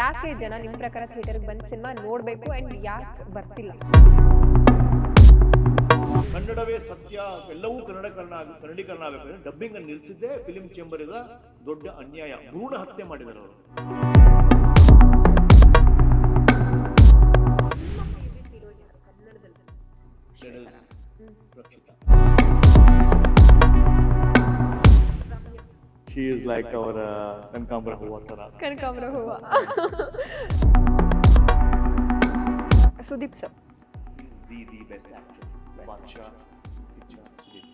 ಯಾಕೆ ಜನ ನಿಮ್ಮ ಪ್ರಕಾರ ಥಿಯೇಟರ್ಗೆ ಬಂದು ಸಿನಿಮಾ ನೋಡಬೇಕು ಅಂಡ್ ಯಾಕೆ ಬರ್ತಿಲ್ಲ? ಕನ್ನಡವೇ ಸತ್ಯ, ಎಲ್ಲವೂ ಕನ್ನಡೀಕರಣ ಆಗಬೇಕು. ಡಬ್ಬಿಂಗ್ ಅನ್ನು ನಿಲ್ಲಿಸಿದ್ದೇ ಫಿಲ್ಮ್ ಚೇಂಬರ್ ಇದ ದೊಡ್ಡ ಅನ್ಯಾಯ. ಭ್ರೂಣ ಹತ್ಯೆ ಮಾಡಿದ್ದಾರೆ ಅವರು. Rakshita. She is like our ಕನಕಾಂಬರ ಹೂವ ತರ. ಕನಕಾಂಬರ ಹೂವ. Sudeep sir. The best actor. Badshah, picture Sudeep.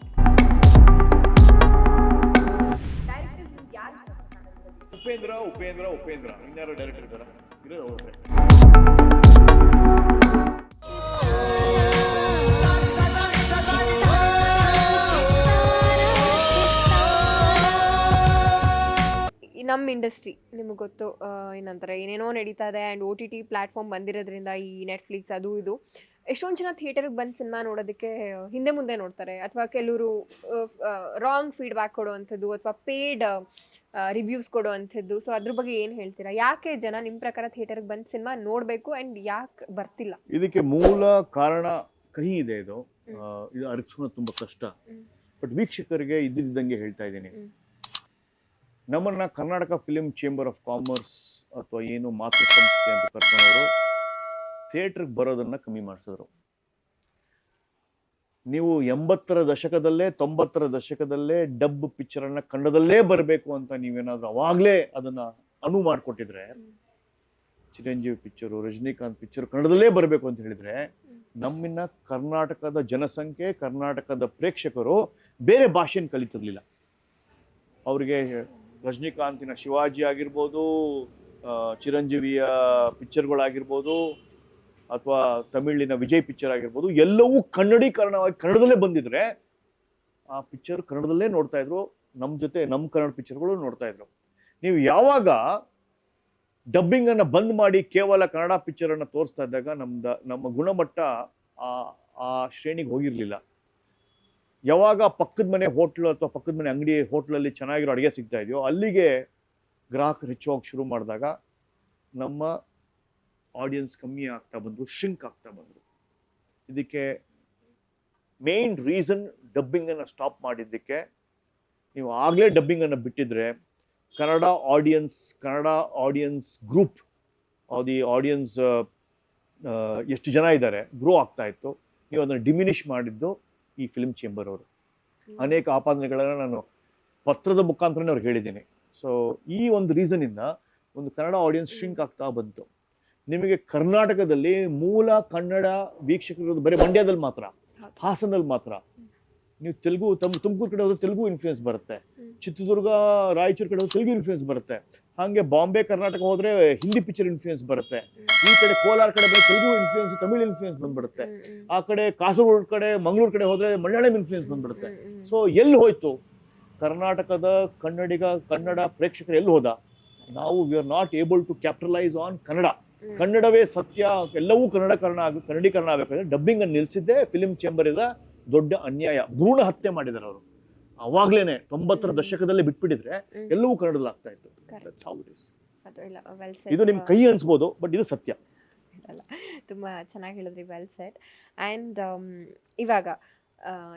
Upendra ಇನ್ಯಾರು ಡೈರೆಕ್ಟರ್ ಇದ್ದಾರೆ? ಇರೋದು ಅವ್ರೆ. ನಮ್ಮ ಇಂಡಸ್ಟ್ರಿ ನಿಮಗೆ ಗೊತ್ತು, ಏನಂತಾರೆ, ಏನೇನೋ ನಡೀತಾ ಇದೆ. ಆ್ಯಂಡ್ OTT ಪ್ಲ್ಯಾಟ್ಫಾರ್ಮ್ ಬಂದಿರೋದ್ರಿಂದ ಈ ನೆಟ್ಫ್ಲಿಕ್ಸ್ ಅದು ಇದು ಎಷ್ಟೊಂದು ಜನ ಥಿಯೇಟರ್ಗೆ ಬಂದು ಸಿನಿಮಾ ನೋಡೋದಕ್ಕೆ ಹಿಂದೆ ಮುಂದೆ ನೋಡ್ತಾರೆ. ಅಥವಾ ಕೆಲವರು ರಾಂಗ್ ಫೀಡ್ಬ್ಯಾಕ್ ಕೊಡುವಂಥದ್ದು ಅಥವಾ ಪೇಯ್ಡ್ ರಿವ್ಯೂಸ್ ಕೊಡುವಂಥದ್ದು. ಸೊ ಅದ್ರ ಬಗ್ಗೆ ಏನು ಹೇಳ್ತೀರಾ? ಯಾಕೆ ಜನ ನಿಮ್ಮ ಪ್ರಕಾರ ಥಿಯೇಟರ್ಗೆ ಬಂದು ಸಿನಿಮಾ ನೋಡಬೇಕು ಆ್ಯಂಡ್ ಯಾಕೆ ಬರ್ತಿಲ್ಲ? ಇದಕ್ಕೆ ಮೂಲ ಕಾರಣ ಕಹಿ ಇದೆ. ಇದು ಅರಿಸ್ಕೊಳ್ಳೋದು ತುಂಬ ಕಷ್ಟ. ಬಟ್ ವೀಕ್ಷಕರಿಗೆ ಇದ್ದಿದ್ದಂಗೆ ಹೇಳ್ತಾ ಇದ್ದೀನಿ, ನಮ್ಮನ್ನ Karnataka film chamber of commerce ಅಥವಾ ಏನು ಮಾತೃ ಸಂಸ್ಥೆ ಅಂತ ಕರ್ಕೊಂಡವರು ಥಿಯೇಟರ್ಗೆ ಬರೋದನ್ನ ಕಮ್ಮಿ ಮಾಡಿಸಿದ್ರು. ನೀವು 80ರ ದಶಕದಲ್ಲೇ 90ರ ದಶಕದಲ್ಲೇ ಡಬ್ ಪಿಕ್ಚರ್ ಅನ್ನ ಕನ್ನಡದಲ್ಲೇ ಬರಬೇಕು ಅಂತ ನೀವೇನಾದ್ರೂ ಅವಾಗ್ಲೇ ಅದನ್ನ ಅನುವು ಮಾಡಿಕೊಟ್ಟಿದ್ರೆ, ಚಿರಂಜೀವಿ ಪಿಕ್ಚರು, ರಜನಿಕಾಂತ್ ಪಿಕ್ಚರ್ ಕನ್ನಡದಲ್ಲೇ ಬರಬೇಕು ಅಂತ ಹೇಳಿದ್ರೆ, ನಮ್ಮಿನ್ನ ಕರ್ನಾಟಕದ ಜನಸಂಖ್ಯೆ, ಕರ್ನಾಟಕದ ಪ್ರೇಕ್ಷಕರು ಬೇರೆ ಭಾಷೆಯನ್ನು ಕಲಿತಿರ್ಲಿಲ್ಲ. ಅವರಿಗೆ ರಜನಿಕಾಂತಿನ ಶಿವಾಜಿ ಆಗಿರ್ಬೋದು, ಚಿರಂಜೀವಿಯ ಪಿಕ್ಚರ್ಗಳಾಗಿರ್ಬೋದು, ಅಥವಾ ತಮಿಳಿನ ವಿಜಯ್ ಪಿಕ್ಚರ್ ಆಗಿರ್ಬೋದು, ಎಲ್ಲವೂ ಕನ್ನಡೀಕರಣವಾಗಿ ಕನ್ನಡದಲ್ಲೇ ಬಂದಿದ್ರೆ ಆ ಪಿಕ್ಚರ್ ಕನ್ನಡದಲ್ಲೇ ನೋಡ್ತಾ ಇದ್ರು. ನಮ್ಮ ಜೊತೆ ನಮ್ಮ ಕನ್ನಡ ಪಿಕ್ಚರ್ಗಳು ನೋಡ್ತಾ ಇದ್ರು. ನೀವು ಯಾವಾಗ ಡಬ್ಬಿಂಗ್ ಅನ್ನ ಬಂದ್ ಮಾಡಿ ಕೇವಲ ಕನ್ನಡ ಪಿಕ್ಚರ್ ಅನ್ನ ತೋರಿಸ್ತಾ ಇದ್ದಾಗ ನಮ್ಮ ಗುಣಮಟ್ಟ ಆ ಶ್ರೇಣಿಗೆ ಹೋಗಿರ್ಲಿಲ್ಲ. ಯಾವಾಗ ಪಕ್ಕದ ಮನೆ ಹೋಟ್ಲು ಅಥವಾ ಪಕ್ಕದ ಮನೆ ಅಂಗಡಿ ಹೋಟ್ಲಲ್ಲಿ ಚೆನ್ನಾಗಿರೋ ಅಡುಗೆ ಸಿಗ್ತಾ ಇದೆಯೋ ಅಲ್ಲಿಗೆ ಗ್ರಾಹಕರು ಹೆಚ್ಚೋಗಿ ಶುರು ಮಾಡಿದಾಗ ನಮ್ಮ ಆಡಿಯನ್ಸ್ ಕಮ್ಮಿ ಆಗ್ತಾ ಬಂದ್ರು, ಶ್ರಿಂಕ್ ಆಗ್ತಾ ಬಂದ್ರು. ಇದಕ್ಕೆ ಮೇನ್ ರೀಸನ್ ಡಬ್ಬಿಂಗ್ ಅನ್ನ ಸ್ಟಾಪ್ ಮಾಡಿದ್ದಕ್ಕೆ. ನೀವು ಆಗ್ಲೇ ಡಬ್ಬಿಂಗ್ ಅನ್ನ ಬಿಟ್ಟಿದ್ರೆ Kannada audience group, the audience ಎಷ್ಟು ಜನ ಇದ್ದಾರೆ ಗ್ರೋ ಆಗ್ತಾ ಇತ್ತು. ನೀವು ಅದನ್ನು ಡಿಮಿನಿಷ್ ಮಾಡಿದ್ದು ಈ ಫಿಲ್ಮ್ ಚೇಂಬರ್ ಅವರು. ಅನೇಕ ಆಪಾದನೆಗಳನ್ನ ನಾನು ಪತ್ರದ ಮುಖಾಂತರನೇ ಅವ್ರಿಗೆ ಹೇಳಿದ್ದೀನಿ. ಸೊ ಈ ಒಂದು ರೀಸನ್ ಇಂದ ಒಂದು ಕನ್ನಡ ಆಡಿಯನ್ಸ್ ಶ್ರಿಂಕ್ ಆಗ್ತಾ ಬಂತು. ನಿಮಗೆ ಕರ್ನಾಟಕದಲ್ಲಿ ಮೂಲ ಕನ್ನಡ ವೀಕ್ಷಕರು ಬರೀ ಮಂಡ್ಯದಲ್ಲಿ ಮಾತ್ರ, ಹಾಸನಲ್ಲಿ ಮಾತ್ರ. ನೀವು ತೆಲುಗು ತುಮಕೂರು ಕಡೆ ಹೋದ್ರೆ ತೆಲುಗು ಇನ್ಫ್ಲೂಯೆನ್ಸ್ ಬರುತ್ತೆ, ಚಿತ್ರದುರ್ಗ ರಾಯಚೂರು ಕಡೆ ಹೋದ್ರೆ ತೆಲುಗು ಇನ್ಫ್ಲೂಯೆನ್ಸ್ ಬರುತ್ತೆ. ಹಾಗೆ ಬಾಂಬೆ ಕರ್ನಾಟಕ ಹೋದ್ರೆ ಹಿಂದಿ ಪಿಕ್ಚರ್ ಇನ್ಫ್ಲೂಯೆನ್ಸ್ ಬರುತ್ತೆ. ಈ ಕಡೆ ಕೋಲಾರ ಕಡೆ ಬಂದ್ರೆ ತೆಲುಗು ಇನ್ಫ್ಲೂಯೆನ್ಸ್, ತಮಿಳ್ ಇನ್ಫ್ಲೂಯೆನ್ಸ್ ಬಂದ್ಬಿಡುತ್ತೆ. ಆ ಕಡೆ ಕಾಸರಗೋಡು ಕಡೆ ಮಂಗಳೂರು ಕಡೆ ಹೋದ್ರೆ ಮಲಯಾಳಂ ಇನ್ಫ್ಲೂಯೆನ್ಸ್ ಬಂದ್ಬಿಡುತ್ತೆ. ಸೊ ಎಲ್ಲಿ ಹೋಯ್ತು ಕರ್ನಾಟಕದ ಕನ್ನಡ ಪ್ರೇಕ್ಷಕರು? ಎಲ್ಲಿ ಹೋದ? ನಾವು we are not able to capitalise on Kannada. ಕನ್ನಡವೇ ಸತ್ಯ, ಎಲ್ಲವೂ ಕನ್ನಡೀಕರಣ ಆಗಬೇಕು. ಡಬ್ಬಿಂಗ್ ಅನ್ನು ನಿಲ್ಲಿಸಿದ್ದೇ ಫಿಲ್ಮ್ ಚೇಂಬರ್ ಇದ ದೊಡ್ಡ ಅನ್ಯಾಯ. ಭ್ರೂಣ ಹತ್ಯೆ ಮಾಡಿದ್ದಾರೆ ಅವರು. ಅವಾಗ್ಲೇನೆ 90ರ ದಶಕದಲ್ಲಿ ಬಿಟ್ಬಿಟ್ಟಿದ್ರೆ ಎಲ್ಲವೂ ಕನ್ನಡದಲ್ಲಿ ಆಗ್ತಾ ಇತ್ತು. ಇದು ನಿಮ್ ಕೈ ಅನ್ಸ್ಬೋದು, ಬಟ್ ಇದು ಸತ್ಯ. ತುಂಬಾ ಚೆನ್ನಾಗಿ ಹೇಳಿದ್ರಿ, ವೆಲ್ ಸೆಟ್. ಆ್ಯಂಡ್ ಇವಾಗ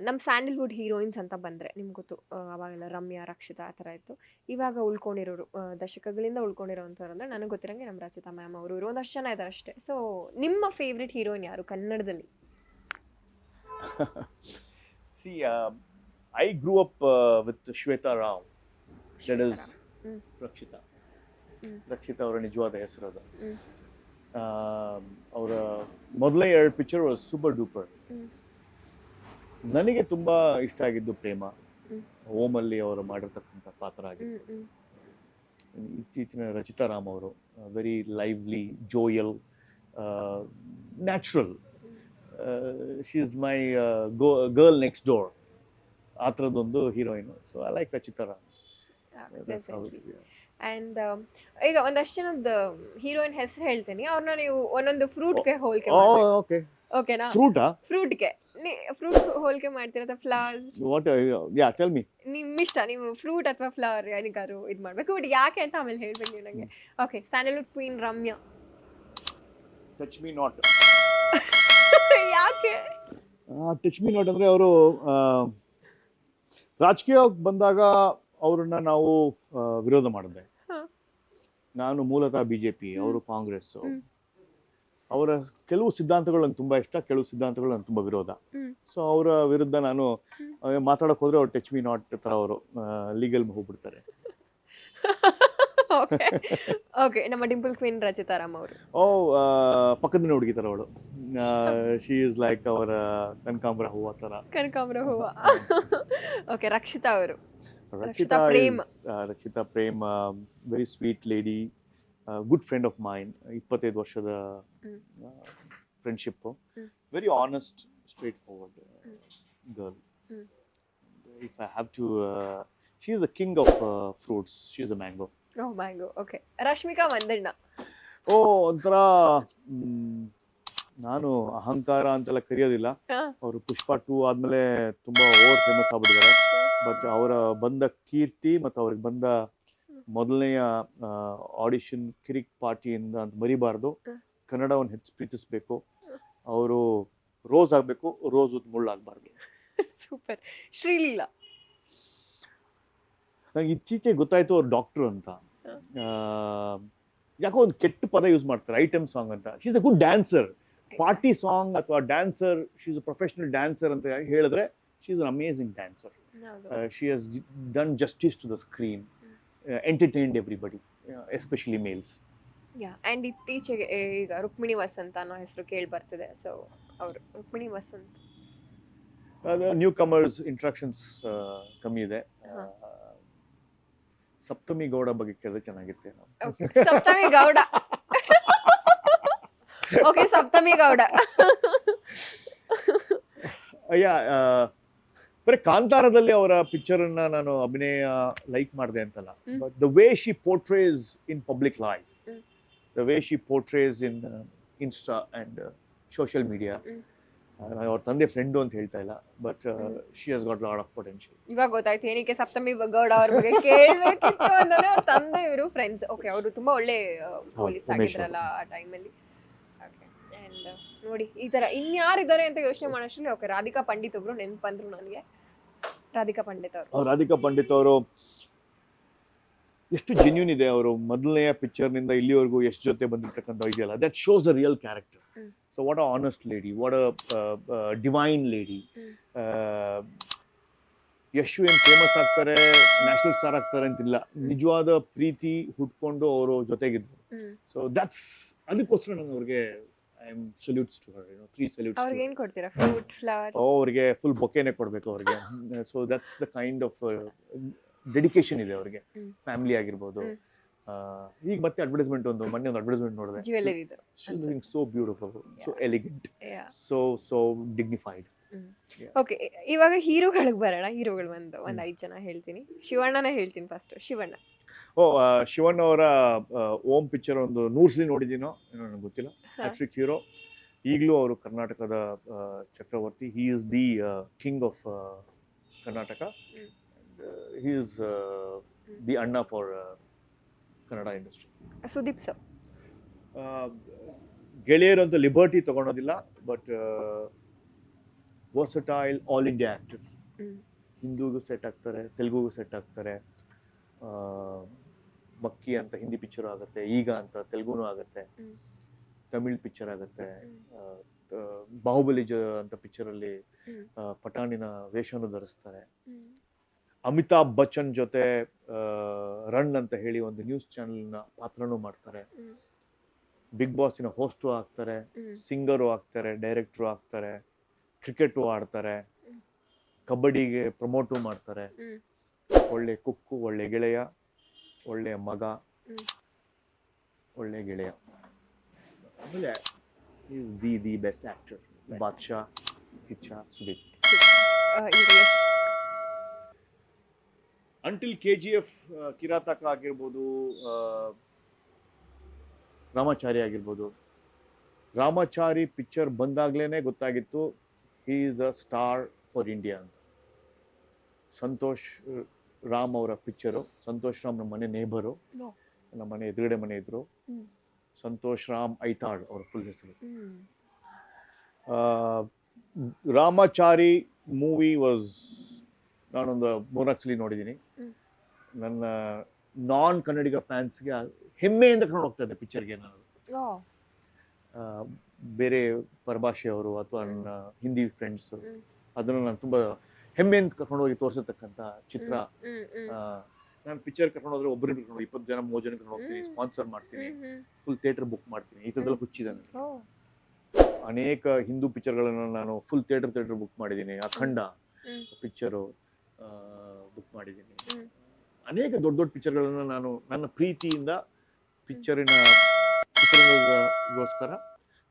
ನಮ್ಮ ಸ್ಯಾಂಡಲ್ವುಡ್ ಹೀರೋಯಿನ್ಸ್ ಅಂತ ಬಂದರೆ ನಿಮ್ಗೆ ಗೊತ್ತು, ಅವಾಗೆಲ್ಲ ರಮ್ಯಾ, ರಕ್ಷಿತಾ ಆ ಥರ ಇತ್ತು. ಇವಾಗ ಉಳ್ಕೊಂಡಿರೋರು, ದಶಕಗಳಿಂದ ಉಳ್ಕೊಂಡಿರೋವಂಥವ್ರು ಅಂದರೆ ನನಗೆ ಗೊತ್ತಿರೋಂಗೆ ನಮ್ಮ ರಚಿತಾ ಮ್ಯಾಮ್ ಅವರು ಇರೋ ಒಂದಷ್ಟು ಜನ ಇದ್ದಾರೆ ಅಷ್ಟೇ. ಸೊ ನಿಮ್ಮ ಫೇವ್ರೆಟ್ ಹೀರೋಯಿನ್ ಯಾರು ಕನ್ನಡದಲ್ಲಿ? See, I grew up with Shweta Rao. That is Rakshita. Rakshita ಅವರ ನಿಜವಾದ ಹೆಸರು ಅದು. ಅವರ ಮೊದಲೇ 2 ಪಿಕ್ಚರ್ ವಾಸ್ ಸೂಪರ್ ಡೂಪರ್. ನನಗೆ ತುಂಬಾ ಇಷ್ಟ ಆಗಿದ್ದು ಪ್ರೇಮ, ಓಮಲ್ಲಿ ಅವರು ಮಾಡಿರ್ತಕ್ಕಂಥ ಪಾತ್ರ ಆಗಿತ್ತು. ಇತ್ತೀಚಿನ ರಚಿತಾ ರಾಮ್ ಅವರು very lively, jovial, natural. She is my girl next door, ಆ ಥರದ್ದೊಂದು heroine. So I like Rachita Ram. And ಈಗ ಒಂದಷ್ಟು ಜನದ ಹೀರೋಯಿನ್ ಹೆಸರು ಹೇಳ್ತೀನಿ, ಅವ್ರನ್ನ ನೀವು ಒಂದೊಂದು ಫ್ರೂಟ್ಗೆ ಹೋಲಿಕೆ ಮಾಡಬೇಕು. ಓಕೆ. ಓಕೆನಾ? ಫ್ರೂಟಾ? ಫ್ರೂಟ್ಗೆ ಫ್ರೂಟ್ ಹೋಲಿಕೆ ಮಾಡ್ತೀರಾ ಅಥವಾ flower? What? Yeah, tell me. ನಿಮ್ಮಿಷ್ಟ, ನೀವು ಫ್ರೂಟ್ ಅಥವಾ ಫ್ಲವರ್ ಯಾರಿಗಾರು ಇದು ಮಾಡಬೇಕು. ಬಟ್ ಯಾಕೆ ಅಂತ ಆಮೇಲೆ ಹೇಳ್ಬೇಕು ನೀವು ನನಗೆ. Okay, Sandalwood queen Ramya. Touch me not. ಯಾಕೆ? ಟಚ್ ಮೀ ನಾಟ್ ಅಂದ್ರೆ ಅವರು ರಾಜಕೀಯಕ್ಕೆ ಬಂದಾಗ ಅವ್ರನ್ನ ನಾವು ವಿರೋಧ ಮಾಡಿದೆ. ಹಾ. ನಾನು ಮೂಲತಃ ಬಿಜೆಪಿ, ಅವರು ಕಾಂಗ್ರೆಸ್. ಹ್ಮ್. ಅವರ ಕೆಲವು ಸಿದ್ಧಾಂತಗಳು ನಂಗೆ ತುಂಬಾ ಇಷ್ಟ, ಕೆಲವು ಸಿದ್ಧಾಂತಗಳು ನಂಗೆ ತುಂಬಾ ವಿರೋಧ. ಹ್ಮ್. ಸೊ ಅವರ ವಿರುದ್ಧ ನಾನು ಮಾತಾಡಕ್ ಹೋದ್ರೆ ಅವ್ರು ಟಚ್ ಮೀ ನಾಟ್ ತರ ಅವರು ಲೀಗಲ್ ಹೋಗ್ಬಿಡ್ತಾರೆ. ಓಕೆ ಓಕೆ, ನಮ್ಮ ಡಿಂಪಲ್ ಕ್ವೀನ್ ರಚಿತಾ ರಾಮ್ ಅವರು. ಓ, ಪಕ್ಕದ ಹುಡುಗಿ ತರ ಅವಳು. ಶಿ ಇಸ್ ಲೈಕ್ ಅವರ ಕನಕಾಂಬರ ಹೂವ ತರ. ಕನಕಾಂಬರ ಹೂವ. ಓಕೆ, ರಕ್ಷಿತಾ ಅವರು. Rakshita Prem. Rakshita Prem, very sweet lady, good friend of main. 25 ವರ್ಷದ friendship. Very honest, straight forward girl. If I have to, she is the king of fruits. She is a mango. Oh, mango. Okay, Rashmika Mandanna. Oh, ಒಂಥರ ನಾನು ಅಹಂಕಾರ ಅಂತೆಲ್ಲ ಕರೆಯೋದಿಲ್ಲ. ಅವರು ಪುಷ್ಪ 2 ಆದ್ಮೇಲೆ ತುಂಬಾ over famous ಆಗ್ಬಿಟ್ಟಿದ್ದಾರೆ. But ಅವರ ಬಂದ ಕೀರ್ತಿ ಮತ್ತು ಅವ್ರಿಗೆ ಬಂದ ಮೊದಲನೆಯ ಆಡಿಷನ್ ಕಿರಿಕ್ ಪಾರ್ಟಿಯಿಂದ ಅಂತ ಮರಿಬಾರ್ದು. ಕನ್ನಡವನ್ನು ಹೆಚ್ಚು ಪ್ರೀತಿಸ್ಬೇಕು. ಅವರು ರೋಸ್ ಆಗ್ಬೇಕು, ರೋಸ್ ಮುಳ್ಳಾಗಬಾರ್ದು. ಸೂಪರ್. ಶ್ರೀಲೀಲಾ. ನಂಗೆ ಇತ್ತೀಚೆಗೆ ಗೊತ್ತಾಯ್ತು ಅವ್ರು ಡಾಕ್ಟರ್ ಅಂತ. ಯಾಕೋ ಒಂದು ಕೆಟ್ಟ ಪದ ಯೂಸ್ ಮಾಡ್ತಾರೆ, ಐಟಮ್ ಸಾಂಗ್ ಅಂತ. She is a good dancer. Party song ಅಥವಾ dancer, she is a professional dancer ಅಂತ ಹೇಳಿದ್ರೆ she is an amazing dancer. She has done justice to the screen, entertained everybody, especially males. Yeah, and ಇತ್ತೀಚೆಗೆ ಈಗ ರುಕ್ಮಿಣಿ ವಸಂತ ಅನ್ನೋ ಹೆಸರು ಕೇಳಿ ಬರ್ತಿದೆ. So ಅವರು Rukmini Vasanth. Newcomers interactions ಕಮ್ಮಿ ಇದೆ. ಸಪ್ತಮಿ ಗೌಡ ಬಗ್ಗೆ ಕೇಳಿದ್ರೆ ಚೆನ್ನಾಗಿತ್ತೆ. ಸಪ್ತಮಿ ಗೌಡ. ಓಕೆ, ಸಪ್ತಮಿ ಗೌಡ. ಅಯ್ಯ, ಬರೀ ಕಾಂತಾರದಲ್ಲಿ ಅವರ ಪಿಕ್ಚರ್ ಅನ್ನ ನಾನು ಅಭಿನಯ ಲೈಕ್ ಮಾಡಿದೆ ಅಂತಲ್ಲ, but the way she portrays in public life, the way she portrays in insta and social media. ಅವ್ರ ತಂದೆ ಫ್ರೆಂಡು ಅಂತ ಹೇಳ್ತಾ ಇಲ್ಲ, but she has got lot of potential. ಇವಾಗ ಗೊತ್ತಾಯ್ತು ಏನಕ್ಕೆ ಸಪ್ತಮಿ ಗೌಡ ಅವ್ರ ಬಗ್ಗೆ ಕೇಳಬೇಕಿತ್ತು ಅಂದ್ರೆ. ಅವ್ರ ತಂದೆ ಇವರು ಫ್ರೆಂಡ್ಸ್. ಓಕೆ, ಅವರು ತುಂಬಾ ಒಳ್ಳೆ ಪೊಲೀಸ್ ಆಗಿದ್ರಲ್ಲ ಆ ಟೈಮಲ್ಲಿ. ಓಕೆ, ಆ್ಯಂಡ್ ನೋಡಿ ಈ ಥರ ಇನ್ಯಾರಿದ್ದಾರೆ ಅಂತ ಯೋಚನೆ ಮಾಡೋಷ್ಟರಲ್ಲಿ ಓಕೆ, ರಾಧಿಕಾ ಪಂಡಿತ್ ಒಬ್ರು ನೆನಪು ಬಂದ್ರು ನನಗೆ. ರಾಧಿಕಾ ಪಂಡಿತ್ ಅವರು. ರಾಧಿಕಾ ಪಂಡಿತ್ ಅವರು ಎಷ್ಟು ಜೆನ್ಯೂನ್ ಇದೆ. ಅವರು ಮೊದಲನೆಯ ಪಿಕ್ಚರ್ನಿಂದ ಇಲ್ಲಿವರೆಗೂ ಎಷ್ಟು ಜೊತೆ ಬಂದಿರ್ತಕ್ಕಂಥ ಇದೆಯಲ್ಲ, that shows the real character. So what a honest lady, what a divine lady. Yashu ಏನ್ ಫೇಮಸ್ ಆಗ್ತಾರೆ, ನ್ಯಾಷನಲ್ ಸ್ಟಾರ್ ಆಗ್ತಾರೆ ಅಂತಿಲ್ಲ, ನಿಜವಾದ ಪ್ರೀತಿ ಹುಟ್ಕೊಂಡು ಅವರು ಜೊತೆಗಿದ್ರು. ಸೊ ದಟ್ಸ್, ಅದಕ್ಕೋಸ್ಕರ ನಾನು ಅವ್ರಿಗೆ ಐ ಆಮ್ ಸಲ್ಯೂಟ್ಸ್ ಟು ಹರ್, 3 ಸಲ್ಯೂಟ್ಸ್. ಅವ್ರಿಗೆ ಏನು ಕೊಡ್ತೀರಾ? Fruit, flower? ಅವ್ರಿಗೆ ಫುಲ್ ಬೊಕೆನೆ ಕೊಡ್ಬೇಕು ಅವ್ರಿಗೆ. So that's the kind of dedication ಇದೆ ಅವ್ರಿಗೆ. ಫ್ಯಾಮಿಲಿ ಆಗಿರ್ಬೋದು. ಈಗ ಮತ್ತೆ ಅಡ್ವರ್ಟೈಸ್ಮೆಂಟ್, ಮೊನ್ನೆ ಒಂದು ಅಡ್ವರ್ಟೈಸ್ಮೆಂಟ್ ನೋಡಿದೆ. ಜ್ಯುವೆಲ್ಲರಿದು. So beautiful, so elegant, so dignified. Okay, ಇವಾಗ ಹೀರೋಗಳಿಗೆ ಬರೋಣ. ಹೀರೋಗಳು ಒಂದು 5 ಜನ ಹೇಳ್ತೀನಿ. ಶಿವಣ್ಣನೇ ಹೇಳ್ತೀನಿ ಫಸ್ಟ್. ಶಿವಣ್ಣ. ಶಿವಣ್ಣ ಅವರ ಓಂ ಪಿಕ್ಚರ್ ಒಂದು 100 ಸಲ ನೋಡಿದ್ದೀನೋ ಏನೋ ನನಗೆ ಗೊತ್ತಿಲ್ಲ. Hat trick hero. ಈಗಲೂ ಅವರು ಕರ್ನಾಟಕದ ಚಕ್ರವರ್ತಿ. He is the king of Karnataka. He is the ಅಣ್ಣ for Kannada industry. Sudeep sir. ಗೆಳೆಯರು ಅಂತ ಲಿಬರ್ಟಿ ತಗೊಳೋದಿಲ್ಲ, but versatile all India actor. ಹಿಂದೂಗೂ ಸೆಟ್ ಆಗ್ತಾರೆ, ತೆಲುಗುಗೂ ಸೆಟ್ ಆಗ್ತಾರೆ. ಮಕ್ಕಿ ಅಂತ ಹಿಂದಿ ಪಿಕ್ಚರ್ ಆಗುತ್ತೆ, ಈಗ ಅಂತ ತೆಲುಗುನೂ ಆಗುತ್ತೆ, ತಮಿಳ್ ಪಿಕ್ಚರ್ ಆಗುತ್ತೆ. ಬಾಹುಬಲಿ ಅಂತ ಪಿಕ್ಚರ್ ಅಲ್ಲಿ ಪಠಾಣಿನ ವೇಷವನ್ನು ಧರಿಸ್ತಾರೆ. ಅಮಿತಾಬ್ ಬಚ್ಚನ್ ಜೊತೆ ರನ್ ಅಂತ ಹೇಳಿ ಒಂದು ನ್ಯೂಸ್ ಚಾನೆಲ್ನ ಪಾತ್ರನೂ ಮಾಡ್ತಾರೆ. ಬಿಗ್ ಬಾಸಿನ ಹೋಸ್ಟು ಆಗ್ತಾರೆ, ಸಿಂಗರು ಆಗ್ತಾರೆ, ಡೈರೆಕ್ಟ್ರು ಆಗ್ತಾರೆ, ಕ್ರಿಕೆಟು ಆಡ್ತಾರೆ, ಕಬಡ್ಡಿಗೆ ಪ್ರಮೋಟು ಮಾಡ್ತಾರೆ. ಒಳ್ಳೆ ಕುಕ್ಕು, ಒಳ್ಳೆ ಗೆಳೆಯ, ಒಳ್ಳೆಯ ಮಗ, ಒಳ್ಳೆ ಗೆಳೆಯ. ಆಮೇಲೆ the best actor. Badshah, Kichcha, Sudeep. Until KGF, Kiraataka ಆಗಿರ್ಬೋದು, ರಾಮಾಚಾರಿ ಆಗಿರ್ಬೋದು. ರಾಮಾಚಾರಿ ಪಿಕ್ಚರ್ ಬಂದಾಗ್ಲೇನೆ ಗೊತ್ತಾಗಿತ್ತು he is a star for India ಅಂತ. ಸಂತೋಷ್ ರಾಮ್ ಅವರ ಪಿಕ್ಚರು. ಸಂತೋಷ್ ರಾಮ್ ನಮ್ಮ ಮನೆ ನೇಬರು, ನಮ್ಮ ಮನೆ ಎದುರುಗಡೆ ಮನೆ ಇದ್ರು. ಸಂತೋಷ್ ರಾಮ್ ಐತಾಳ್ ಅವ್ರ ಫುಲ್ ಹೆಸರು. ರಾಮಾಚಾರಿ ಮೂವಿ ವಾಸ್, ನಾನೊಂದು 3 ಸಲ ನೋಡಿದ್ದೀನಿ. ನನ್ನ ನಾನ್ ಕನ್ನಡಿಗ ಫ್ಯಾನ್ಸ್ಗೆ ಹೆಮ್ಮೆಯಿಂದ ಕರ್ಕೊಂಡು ಹೋಗ್ತಾ ಇದ್ದೆ ಪಿಕ್ಚರ್ಗೆ ನಾನು. ಬೇರೆ ಪರಭಾಷೆಯವರು ಅಥವಾ ನನ್ನ ಹಿಂದಿ ಫ್ರೆಂಡ್ಸ್ ಅದನ್ನು ನಾನು ತುಂಬ ಹೆಮ್ಮೆಯಿಂದ ಕರ್ಕೊಂಡು ಹೋಗಿ ತೋರಿಸತಕ್ಕಂಥ ಚಿತ್ರ. ನಾನು ಪಿಕ್ಚರ್ ಕರ್ಕೊಂಡು ಹೋದ್ರೆ ಒಬ್ಬರಿಗೆ ಕರ್ಕೊಂಡು 20 ಜನ 30 ಜನ ಕರ್ಕೊಂಡು ಹೋಗ್ತೀನಿ, ಸ್ಪಾನ್ಸರ್ ಮಾಡ್ತೀನಿ, ಫುಲ್ ಥಿಯೇಟರ್ ಬುಕ್ ಮಾಡ್ತೀನಿ. ಈ ಥರದಲ್ಲಿ ಹುಚ್ಚಿದೆ ನನಗೆ. ಅನೇಕ ಹಿಂದೂ ಪಿಕ್ಚರ್ಗಳನ್ನು ನಾನು ಫುಲ್ ಥಿಯೇಟರ್ ಬುಕ್ ಮಾಡಿದ್ದೀನಿ. ಅಖಂಡ ಪಿಕ್ಚರು ಬುಕ್ ಮಾಡಿದ್ದೀನಿ. ಅನೇಕ ದೊಡ್ಡ ದೊಡ್ಡ ಪಿಕ್ಚರ್ಗಳನ್ನು ನಾನು ನನ್ನ ಪ್ರೀತಿಯಿಂದ ಚಿತ್ರಗೋಸ್ಕರ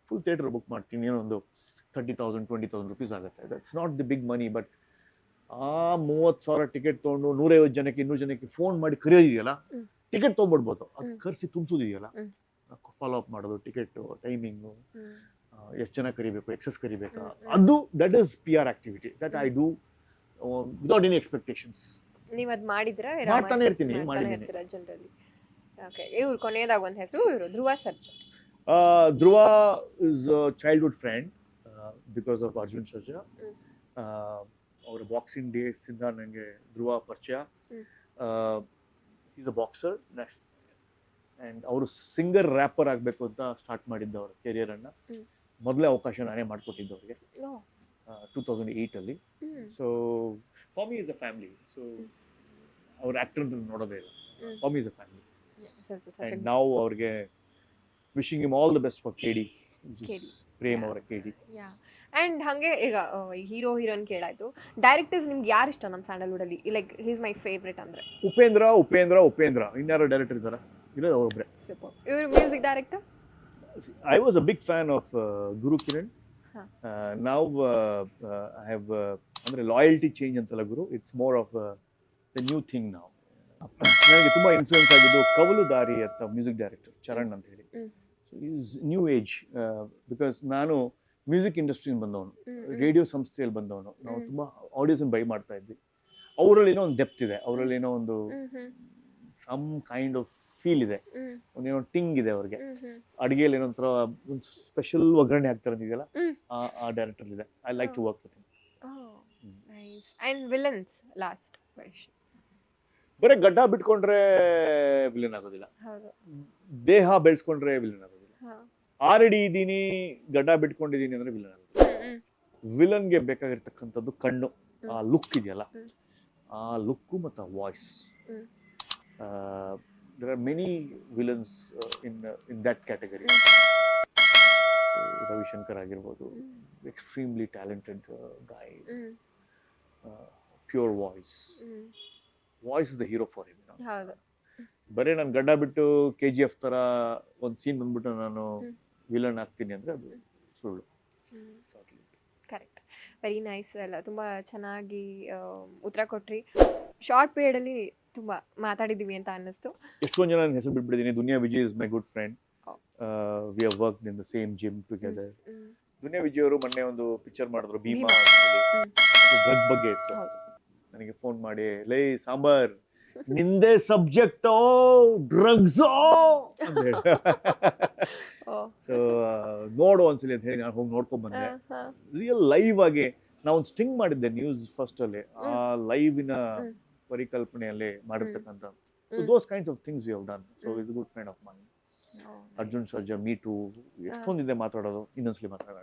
ಫುಲ್ ಥಿಯೇಟರ್ ಬುಕ್ ಮಾಡ್ತೀನಿ. ಏನೊಂದು 30,000 20,000 rupees ಆಗುತ್ತೆ. That's not the big money. But ಆ 30,000 ಟಿಕೆಟ್ ತೊಗೊಂಡು 150 ಜನಕ್ಕೆ 200 ಜನಕ್ಕೆ ಫೋನ್ ಮಾಡಿ ಕರೆಯೋದಿದೆಯಲ್ಲ, ಟಿಕೆಟ್ ತೊಗೊಂಡ್ಬಿಡ್ಬೋದು. ಅದು ಕರೆಸಿ ತುಂಬಿಸೋದಿದೆಯಲ್ಲ, ಫಾಲೋ ಅಪ್ ಮಾಡೋದು, ಟಿಕೆಟ್ ಟೈಮಿಂಗು, ಎಷ್ಟು ಜನ ಕರಿಬೇಕು, ಎಕ್ಸಸ್ ಕರಿಬೇಕಾ, ಅದು that is PR activity that I do without any expectations. ನೀವು ಅದು ಮಾಡಿದ್ರಾ? ಮಾಡ್ತಾನೆ ಇರ್ತೀನಿ, ಮಾಡಿದ್ದೀನಿ. ಜನರಲಿ. ಓಕೆ, ಇವ್ರು ಕೊನೆಯದಾಗ ಒಂದು ಹೆಸರು, ಇವರು Dhruva Sarja. Dhruva is a childhood friend because of Arjun Sarja. ಅವರ ಬಾಕ್ಸಿಂಗ್ ಡೇಸ್ ಇಂದ ನನಗೆ ಧ್ರುವ ಪರಿಚಯ. ಈಸ್ ಅ ಬಾಕ್ಸರ್ ಆ್ಯಂಡ್ ಅವರು ಸಿಂಗರ್ ರ್ಯಾಪರ್ ಆಗಬೇಕು ಅಂತ ಸ್ಟಾರ್ಟ್ ಮಾಡಿದ್ದು ಅವ್ರ ಕೆರಿಯರನ್ನು. ಮೊದಲೇ ಅವಕಾಶ ನಾನೇ ಮಾಡಿಕೊಟ್ಟಿದ್ದು ಅವ್ರಿಗೆ 2008 so for me is a family. So ಅವ್ರ ಆಕ್ಟರ್ ನೋಡೋದೇ ಇಲ್ಲ. For me is a family. And ನಾವು ಅವ್ರಿಗೆ wishing him all the best for KD. Prem ಅವರ KD. ಆ್ಯಂಡ್ ಹಾಗೆ ಈಗ ಹೀರೋ ಹೀರೋಯಿನ್ ಕೇಳಾಯ್ತು, ಡೈರೆಕ್ಟರ್ಸ್ ನಿಮ್ಗೆ ಯಾರು ಇಷ್ಟ ನಮ್ಮ ಸ್ಯಾಂಡಲ್ವುಡಲ್ಲಿ? ಲೈಕ್ ಹೀಸ್ ಮೈ ಫೇವ್ರೆಟ್ ಅಂದರೆ ಉಪೇಂದ್ರ. ಇನ್ಯಾರೋ ಡೈರೆಕ್ಟರ್ ಇದ್ದಾರಾ? ಇಲ್ಲ, ಅವರೊಬ್ಬರೇ. ಇವರು music director. I was a big fan of Guru Kiran. Now I have ಅಂದ್ರೆ ಲಾಯಲ್ಟಿ ಚೇಂಜ್ ಅಂತಲ್ಲ ಗುರು, it's more of the new thing ನಾವು. ನನಗೆ ತುಂಬ ಇನ್ಫ್ಲೂಯೆನ್ಸ್ ಆಗಿದ್ದು ಕವಲು ದಾರಿ ಅಂತ ಮ್ಯೂಸಿಕ್ ಡೈರೆಕ್ಟರ್ ಚರಣ್ ಅಂತ ಹೇಳಿ. So is new age because ನಾನು ಮ್ಯೂಸಿಕ್ ಇಂಡಸ್ಟ್ರಿಯಿಂದ ಬಂದವನು, ರೇಡಿಯೋ ಸಂಸ್ಥೆಯಲ್ಲಿ ಬಂದವನು. ನಾವು ತುಂಬ ಆಡಿಯೋಸನ್ನು ಬೈ ಮಾಡ್ತಾ ಇದ್ವಿ. ಅವರಲ್ಲಿ ಏನೋ ಒಂದು ಡೆಪ್ತ್ ಇದೆ, ಅವರಲ್ಲಿ ಏನೋ ಒಂದು ಸಮ್ ಕೈಂಡ್ ಆಫ್ ಫೀಲ್ ಇದೆ, ಒಂದೇನೋ ಟಿಂಗ್ ಇದೆ ಅವ್ರಿಗೆ. ಅಡುಗೆಯಲ್ಲಿ ಏನೋ ಒಂಥರ ಒಂದು ಸ್ಪೆಷಲ್ ಒಗ್ಗರಣೆ ಹಾಕ್ತಾರೆ ಅಂತಿದೆಯಲ್ಲ, ಆ ಡೈರೆಕ್ಟರ್ ಇದೆ. I like to work with him. And villains last question. ಬರೀ ಗಡ್ಡ ಬಿಟ್ಕೊಂಡ್ರೆ ವಿಲನ್ ಆಗೋದಿಲ್ಲ, ದೇಹ ಬೆಳೆಸ್ಕೊಂಡ್ರೆ ವಿಲನ್ ಆಗೋದಿಲ್ಲ. ಆಲ್ರೆಡಿ ಇದ್ದೀನಿ, ಗಡ್ಡ ಬಿಟ್ಕೊಂಡಿದ್ದೀನಿ ಅಂದ್ರೆ ವಿಲನ್ ಆಗೋದಿಲ್ಲ. ವಿಲನ್ಗೆ ಬೇಕಾಗಿರ್ತಕ್ಕಂಥದ್ದು ಕಣ್ಣು, ಆ ಲುಕ್ ಇದೆಯಲ್ಲ, ಆ ಲುಕ್ಕು ಮತ್ತು ಆ voice. there are many villains in that category. Ravi Shankar ಆಗಿರ್ಬೋದು, extremely talented guy, pure voice is the hero for him. ಹೌದು. ಬರೀ ನಾನು ಗಡ್ಡ ಬಿಟ್ಟು KGF ತರ ಒಂದು ಸೀನ್ ಬಂದ್ಬಿಟ್ಟು ನಾನು ವಿಲನ್ ಆಗ್ತೀನಿ ಅಂದ್ರೆ ಅದು ಸುಳ್ಳು. ಕರೆಕ್ಟ್. Very nice. ಎಲ್ಲ ತುಂಬ ಚೆನ್ನಾಗಿ ಉತ್ತರ ಕೊಟ್ರಿ. ಶಾರ್ಟ್ ಪೀರಿಯಡಲ್ಲಿ ತುಂಬ ಮಾತಾಡಿದ್ದೀವಿ ಅಂತ ಅನ್ನಿಸ್ತು. ಎಷ್ಟೊಂದು ಜನ ಹೆಸರು ಬಿಟ್ಬಿಟ್ಟಿದ್ದೀನಿ. Duniya Vijay is my good friend. We have worked in the same gym together. Duniya Vijay ಅವರು ಮೊನ್ನೆ ಒಂದು ಪಿಕ್ಚರ್ ಮಾಡಿದ್ರು, ಭೀಮಾ ಅಂತ ಹೇಳಿ. ಡ್ರಗ್ ಬಗ್ಗೆ ಇತ್ತು. ನನಗೆ ಫೋನ್ ಮಾಡಿ, ಲೇ ಸಾಂಬಾರ್, ನಿಂದೇ ಸಬ್ಜೆಕ್ಟೋ ಡ್ರಗ್ಸೋ ಅಂತ ಹೇಳಿ. ಸೊ ನೋಡು ಒಂದ್ಸಲಿ ಅಂತ ಹೇಳಿ ನಾನು ಹೋಗಿ ನೋಡ್ಕೊಂಡ್ ಬಂದೆ. ರಿಯಲ್ ಲೈವ್ ಆಗಿ ನಾವೊಂದು ಸ್ಟಿಂಗ್ ಮಾಡಿದ್ದೆ ನ್ಯೂಸ್ ಫಸ್ಟ್ ಅಲ್ಲಿ. ಆ ಲೈವಿನ ಪರಿಕಲ್ಪನೆಯಲ್ಲಿ ಮಾಡಿರ್ತಕ್ಕಂಥ those kinds of things we have done. So is good friend of mine. Arjun Sarja, me too, ಎಷ್ಟೊಂದಿದೆ ಮಾತಾಡೋದು. ಇನ್ನೊಂದ್ಸಲಿ ಮಾತಾಡೋಣ.